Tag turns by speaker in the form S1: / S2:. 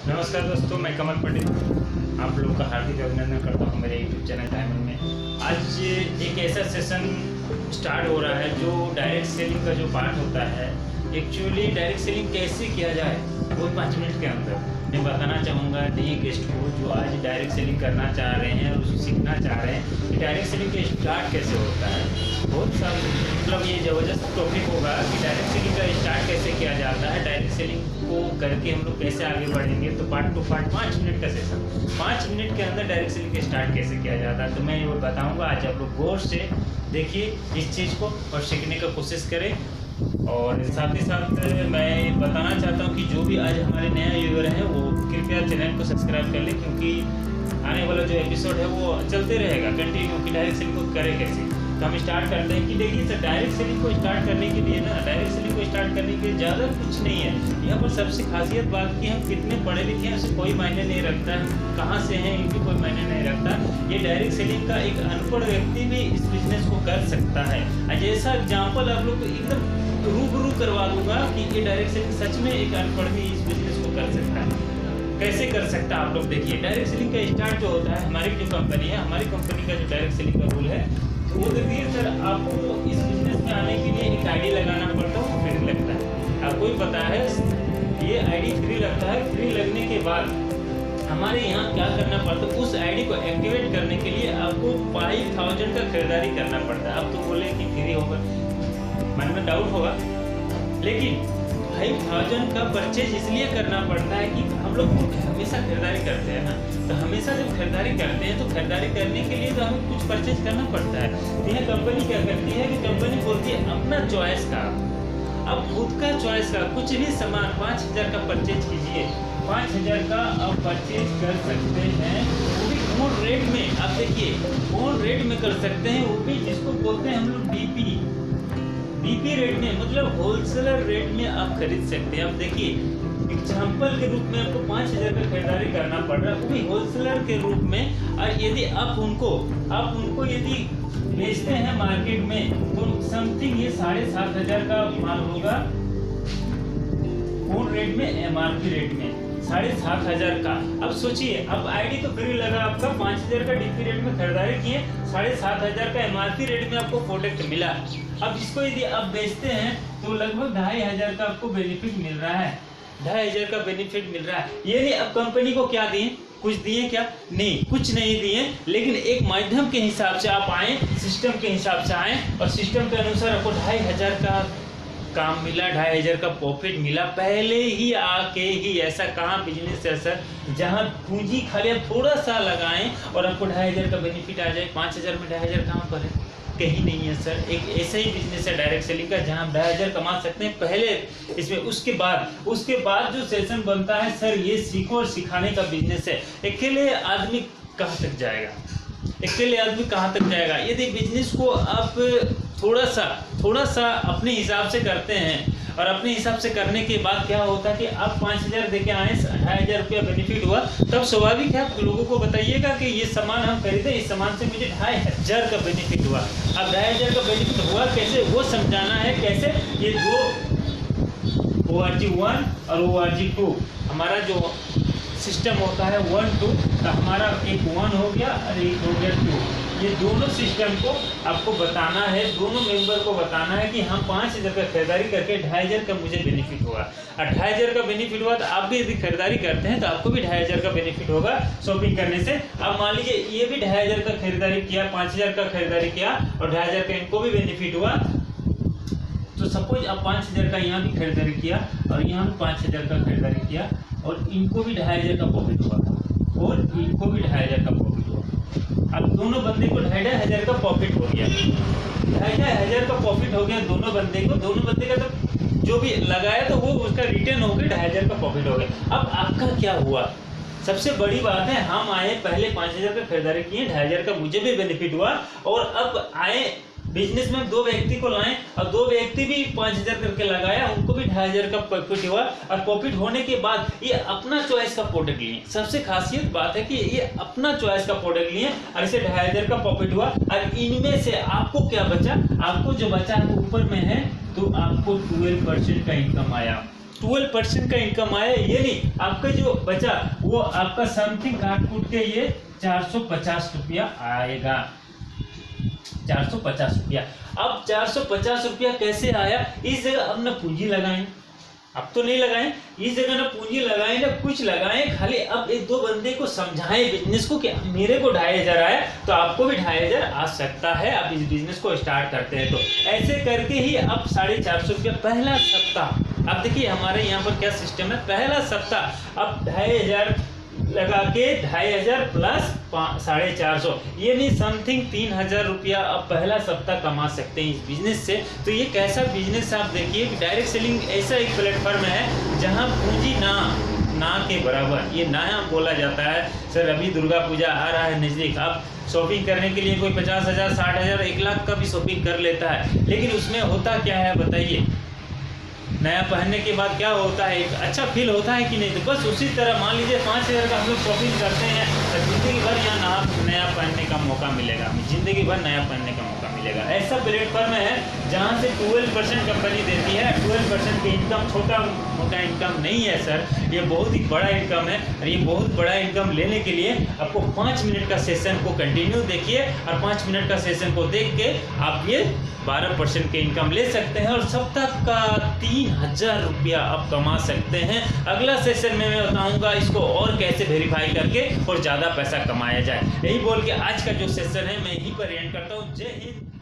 S1: नमस्कार दोस्तों, मैं कमल पटेल आप लोग का हार्दिक अभिनंदन करता हूँ मेरे यूट्यूब चैनल डायमंड में। आज एक ऐसा सेशन स्टार्ट हो रहा है जो डायरेक्ट सेलिंग का जो पार्ट होता है। एक्चुअली डायरेक्ट सेलिंग कैसे किया जाए वो 5 मिनट के अंदर मैं बताना चाहूँगा नए गेस्ट को जो आज डायरेक्ट सेलिंग करना चाह रहे हैं और उसको सीखना चाह रहे हैं कि डायरेक्ट सेलिंग का स्टार्ट कैसे होता है। बहुत सा मतलब ये ज़बरदस्त टॉपिक होगा कि डायरेक्ट सेलिंग का स्टार्ट कैसे किया जाता है, डायरेक्ट सेलिंग को करके हम लोग कैसे आगे बढ़ेंगे। तो पार्ट टू पार्ट 5 मिनट का सेशन, 5 मिनट के अंदर डायरेक्ट सेलिंग का स्टार्ट कैसे किया जाता है तो मैं ये बताऊँगा। आज आप लोग गौर से देखिए इस चीज़ को और सीखने का कोशिश करें। और साथ ही साथ मैं बताना चाहता हूँ कि जो भी आज हमारे नया यूज़र हैं वो कृपया चैनल को सब्सक्राइब कर लें, क्योंकि आने वाला जो एपिसोड है वो चलते रहेगा कंटिन्यू कि डायरेक्ट सेलिंग को करें कैसे। तो हम स्टार्ट करते हैं कि देखिए सर, डायरेक्ट सेलिंग को स्टार्ट करने के लिए डायरेक्ट सेलिंग को स्टार्ट करने के लिए ज़्यादा कुछ नहीं है। यहाँ पर सबसे खासियत बात की हम कितने पढ़े लिखे हैं उसे कोई मायने नहीं रखता है, कहाँ से हैं इनकी कोई मायने नहीं रखता। ये डायरेक्ट सेलिंग का एक अनपढ़ व्यक्ति भी इस बिजनेस को कर सकता है। जैसा एग्जाम्पल आप लोग को एकदम रूबरू करवा दूंगा कि ये डायरेक्ट सेलिंग सच में एक अनपढ़ भी इस बिजनेस को कर सकता है। कैसे कर सकता है आप लोग देखिए। डायरेक्ट सेलिंग का स्टार्ट जो होता है, हमारी जो कंपनी है, हमारी कंपनी का जो डायरेक्ट सेलिंग का रूल है वो देखिए सर, आपको इस बिजनेस में आने के लिए एक आईडी लगाना पड़ता है, फ्री लगता है। आपको ही पता है ये आईडी फ्री लगता है। फ्री लगने के बाद हमारे यहाँ क्या करना पड़ता है, उस आईडी को एक्टिवेट करने के लिए आपको 5000 का खरीदारी करना पड़ता है। अब तो बोले कि फ्री होगा, मन में डाउट होगा, लेकिन 5000 का परचेज इसलिए करना पड़ता है कि हम लोग हमेशा खरीदारी करते हैं ना। तो हमेशा जब खरीदारी करते हैं तो खरीदारी करने के लिए तो हमें कुछ परचेज करना पड़ता है। तो यह कंपनी क्या करती है कि कंपनी बोलती है अपना चॉइस का, अब खुद का चॉइस का कुछ भी सामान 5000 का परचेज कीजिए, 5000 का आप परचेज कर सकते हैं। वो भी कौन रेट में, आप देखिए कौन रेट में कर सकते हैं, वो भी जिसको बोलते हैं हम लोग डीपी रेट में, मतलब होलसेलर रेट में आप खरीद सकते हैं। आप देखिए एग्जाम्पल के रूप में आपको 5000 का खरीदारी करना पड़ रहा है, वो भी होलसेलर के रूप में। और यदि आप उनको यदि बेचते हैं मार्केट में तो समथिंग ये 7500 का माल होगा कौन रेट में, एमआरपी रेट में 7500 का। अब सोचिए, अब आईडी तो फ्री लगा आपका, 5000 का डीपी रेट में खरीदारी किए, 7500 का एमआरपी रेट में आपको प्रोडक्ट मिला। अब इसको यदि आप बेचते हैं तो लगभग 2500 का आपको बेनिफिट मिल रहा है, 2500 का बेनिफिट मिल रहा है। ये नहीं अब कंपनी को क्या दिए, कुछ दिए क्या, नहीं कुछ नहीं दिए, लेकिन एक माध्यम के हिसाब से आप आए, सिस्टम के हिसाब से आए और सिस्टम के अनुसार आपको 2500 का काम मिला, 2500 का प्रॉफिट मिला। पहले ही आके ही ऐसा कहाँ बिजनेस है सर जहाँ पूंजी खाली आप थोड़ा सा लगाएं और आपको 2500 का बेनिफिट आ जाए। 5000 में 2500 कहाँ पर है, कहीं नहीं है सर। एक ऐसा ही बिजनेस है डायरेक्ट सेलिंग का जहाँ 2500 कमा सकते हैं पहले इसमें। उसके बाद जो सेशन बनता है सर ये सीखो और सिखाने का बिजनेस है। अकेले आदमी कहाँ तक जाएगा, अकेले आदमी कहाँ तक जाएगा। यदि बिजनेस को आप थोड़ा सा अपने हिसाब से करते हैं और अपने हिसाब से करने के बाद क्या होता है कि आप 5000 देके आए, 2500 रुपया बेनिफिट हुआ, तब स्वाभाविक है आप लोगों को बताइएगा कि ये सामान हम खरीदे, इस सामान से मुझे 2500 का बेनिफिट हुआ। अब 2500 का बेनिफिट हुआ कैसे वो समझाना है। कैसे, ये दो ORG1 और ORG2 हमारा जो सिस्टम होता है 1-2, तो हमारा एक 1 हो गया और एक हो गया 2। ये दोनों सिस्टम को आपको बताना है, दोनों मेंबर को बताना है कि हम 5000 का खरीदारी करके 2500 का मुझे बेनिफिट हुआ। और 2500 का बेनिफिट हुआ तो आप भी यदि खरीदारी करते हैं तो आपको भी 2500 का बेनिफिट होगा शॉपिंग करने से। अब मान लीजिए ये भी 2500 का खरीदारी किया, 5000 का खरीदारी किया और 2500 का इनको भी बेनिफिट हुआ। तो सपोज अब 5000 का यहाँ भी खरीदारी किया और यहाँ भी 5000 का खरीदारी किया और इनको भी 2500 का प्रॉफिट हुआ और इनको भी 2500 का प्रॉफिट हुआ। अब दोनों बंदे को 2500 का प्रॉफिट हो गया, 2500 का प्रॉफिट हो गया दोनों बंदे को। दोनों बंदे का तो जो भी लगाया तो वो उसका रिटर्न हो गया, 2500 का प्रॉफिट हो गया। अब आपका क्या हुआ, सबसे बड़ी बात है हम आए पहले 5000 का खरीदारी किए, 2500 का मुझे भी बेनिफिट हुआ। और अब आए बिजनेस में 2 व्यक्ति को लाएं और 2 व्यक्ति भी 5000 करके लगाया, उनको भी 2500 का प्रॉफिट हुआ। और प्रॉफिट होने के बाद ये अपना चॉइस का प्रोडक्ट लिए। सबसे खासियत बात है कि ये अपना चॉइस का प्रोडक्ट लिए और इसे 2500 का प्रॉफिट हुआ। और इनमें से आपको क्या बचा, आपको जो बचा ऊपर में है तो आपको 12% का इनकम आया। 12% का इनकम आया, ये नहीं आपका जो बचा वो आपका समथिंग काट कूट के ये 450 रुपया आएगा, 450 रुपया। अब 450 रुपया कैसे आया? इस जगह अब ना पूंजी लगाएं, अब तो नहीं लगाएं, इस जगह ना पूंजी लगाएं ना कुछ लगाएं, खाली अब एक दो बंदे को समझाएं बिजनेस को कि मेरे को 2500 आया तो आपको भी 2500 आ सकता है, आप इस बिजनेस को स्टार्ट करते हैं। तो ऐसे करके ही अब 450 रुपया पहला सप्ताह। अब देखिए हमारे यहाँ पर क्या सिस्टम है, पहला सप्ताह अब 2500 लगा के 2500 प्लस 450, ये नहीं समथिंग 3000 रुपया अब पहला सप्ताह कमा सकते हैं इस बिजनेस से। तो ये कैसा बिजनेस आप देखिए, डायरेक्ट सेलिंग ऐसा एक प्लेटफॉर्म है जहां पूंजी ना के बराबर, ये ना बोला जाता है। सर अभी दुर्गा पूजा आ रहा है नज़दीक, आप शॉपिंग करने के लिए कोई 50,000 60,000 1 लाख का भी शॉपिंग कर लेता है, लेकिन उसमें होता क्या है बताइए? नया पहनने के बाद क्या होता है, एक अच्छा फील होता है कि नहीं? तो बस उसी तरह मान लीजिए 5000 का हम लोग शॉपिंग करते हैं तो ज़िंदगी भर यहाँ नया पहनने का मौका मिलेगा, ज़िंदगी भर नया पहनने का मौका मिलेगा। ऐसा प्लेटफॉर्म है जहाँ से 12% कंपनी देती है। 12% की इनकम छोटा मोटा इनकम नहीं है सर, ये बहुत ही बड़ा इनकम है। और ये बहुत बड़ा इनकम लेने के लिए आपको 5 मिनट का सेशन को कंटिन्यू देखिए, और 5 मिनट का सेशन को देख के आप ये 12% के इनकम ले सकते हैं और सप्ताह का 3000 रुपया आप कमा सकते हैं। अगला सेशन में मैं बताऊंगा इसको और कैसे वेरीफाई करके और ज़्यादा पैसा कमाया जाए। यही बोल के आज का जो सेशन है मैं यहीं पर एंड करता हूँ। जय हिंद।